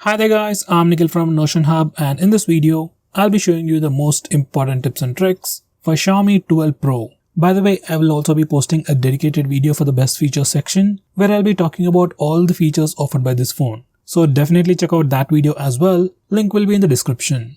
Hi there guys, I'm Nikhil from Notion Hub, and in this video, I'll be showing you the most important tips and tricks for Xiaomi 12 Pro. By the way, I will also be posting a dedicated video for the best features section where I'll be talking about all the features offered by this phone. So definitely check out that video as well, link will be in the description.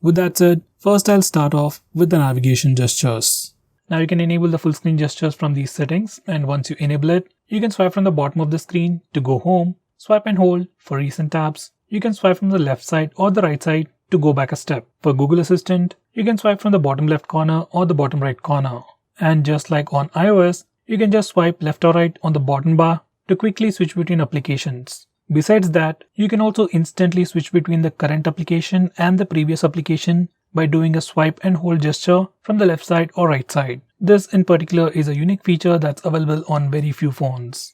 With that said, first I'll start off with the navigation gestures. Now you can enable the full screen gestures from these settings, and once you enable it, you can swipe from the bottom of the screen to go home. Swipe and hold for recent tabs. You can swipe from the left side or the right side to go back a step. For Google Assistant, you can swipe from the bottom left corner or the bottom right corner. And just like on iOS, you can just swipe left or right on the bottom bar to quickly switch between applications. Besides that, you can also instantly switch between the current application and the previous application by doing a swipe and hold gesture from the left side or right side. This in particular is a unique feature that's available on very few phones.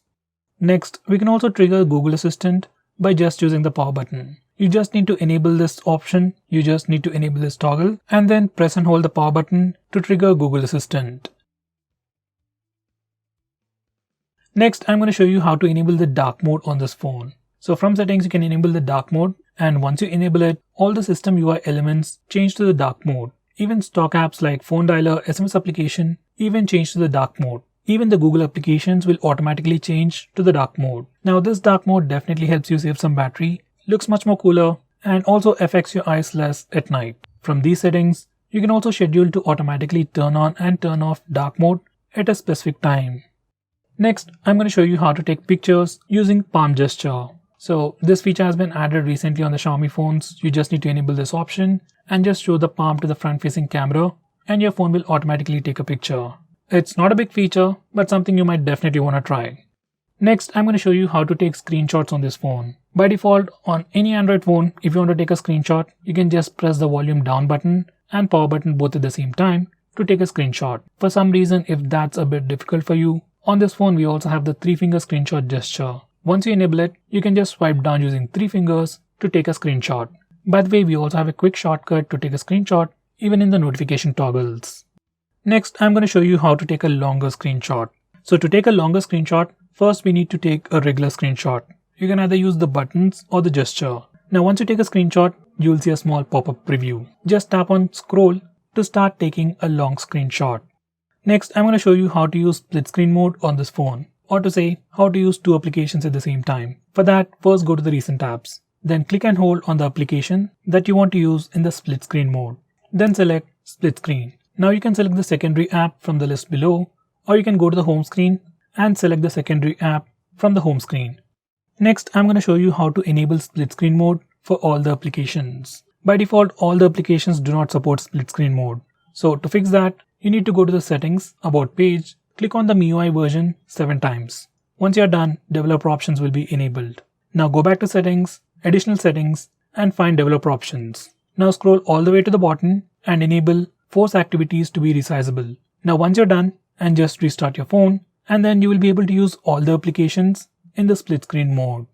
Next, we can also trigger Google Assistant by just using the power button. You just need to enable this option, you just need to enable this toggle and then press and hold the power button to trigger Google Assistant. Next, I'm going to show you how to enable the dark mode on this phone. So from settings, you can enable the dark mode, and once you enable it, all the system UI elements change to the dark mode. Even stock apps like phone dialer, SMS application even change to the dark mode. Even the Google applications will automatically change to the dark mode. Now this dark mode definitely helps you save some battery, looks much more cooler, and also affects your eyes less at night. From these settings, you can also schedule to automatically turn on and turn off dark mode at a specific time. Next, I'm going to show you how to take pictures using palm gesture. So this feature has been added recently on the Xiaomi phones. You just need to enable this option and just show the palm to the front facing camera and your phone will automatically take a picture. It's not a big feature, but something you might definitely want to try. Next, I'm going to show you how to take screenshots on this phone. By default, on any Android phone, if you want to take a screenshot, you can just press the volume down button and power button both at the same time to take a screenshot. For some reason, if that's a bit difficult for you, on this phone we also have the 3-finger screenshot gesture. Once you enable it, you can just swipe down using 3 fingers to take a screenshot. By the way, we also have a quick shortcut to take a screenshot even in the notification toggles. Next, I'm going to show you how to take a longer screenshot. So to take a longer screenshot, first we need to take a regular screenshot. You can either use the buttons or the gesture. Now once you take a screenshot, you will see a small pop-up preview. Just tap on scroll to start taking a long screenshot. Next, I'm going to show you how to use split screen mode on this phone, or to say how to use 2 applications at the same time. For that, first go to the recent tabs. Then click and hold on the application that you want to use in the split screen mode. Then select split screen. Now you can select the secondary app from the list below, or you can go to the home screen and select the secondary app from the home screen. Next, I'm going to show you how to enable split screen mode for all the applications. By default, all the applications do not support split screen mode. So to fix that, you need to go to the settings, about page, click on the MIUI version 7 times. Once you're done, developer options will be enabled. Now go back to settings, additional settings, and find developer options. Now scroll all the way to the bottom and enable force activities to be resizable. Now once you're done, and just restart your phone, and then you will be able to use all the applications in the split screen mode.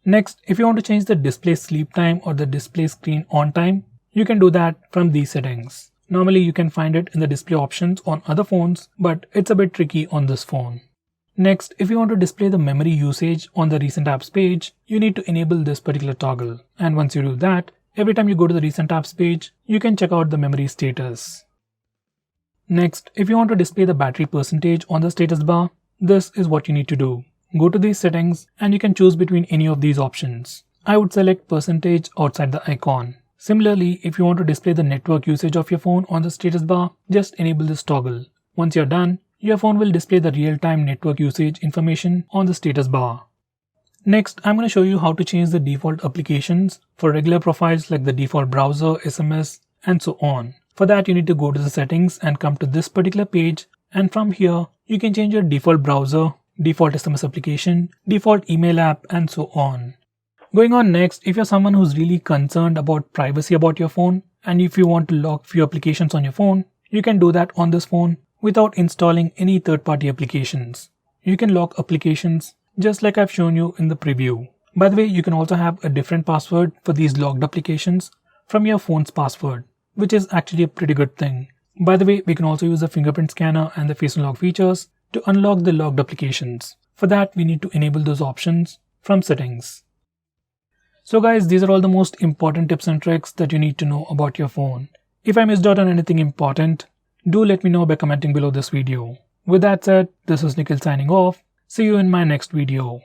Next, if you want to change the display sleep time or the display screen on time, you can do that from these settings. Normally you can find it in the display options on other phones, but it's a bit tricky on this phone. Next, if you want to display the memory usage on the recent apps page, you need to enable this particular toggle. And once you do that, every time you go to the recent apps page, you can check out the memory status. Next, if you want to display the battery percentage on the status bar, this is what you need to do. Go to these settings and you can choose between any of these options. I would select percentage outside the icon. Similarly, if you want to display the network usage of your phone on the status bar, just enable this toggle. Once you're done, your phone will display the real-time network usage information on the status bar. Next, I'm going to show you how to change the default applications for regular profiles like the default browser, SMS, and so on. For that, you need to go to the settings and come to this particular page, and from here, you can change your default browser, default SMS application, default email app, and so on. Going on next, if you're someone who's really concerned about privacy about your phone, and if you want to lock few applications on your phone, you can do that on this phone without installing any third-party applications. You can lock applications just like I've shown you in the preview. By the way, you can also have a different password for these logged applications from your phone's password, which is actually a pretty good thing. By the way, we can also use the fingerprint scanner and the face unlock features to unlock the logged applications. For that, we need to enable those options from settings. So guys, these are all the most important tips and tricks that you need to know about your phone. If I missed out on anything important, do let me know by commenting below this video. With that said, this is Nikhil signing off. See you in my next video.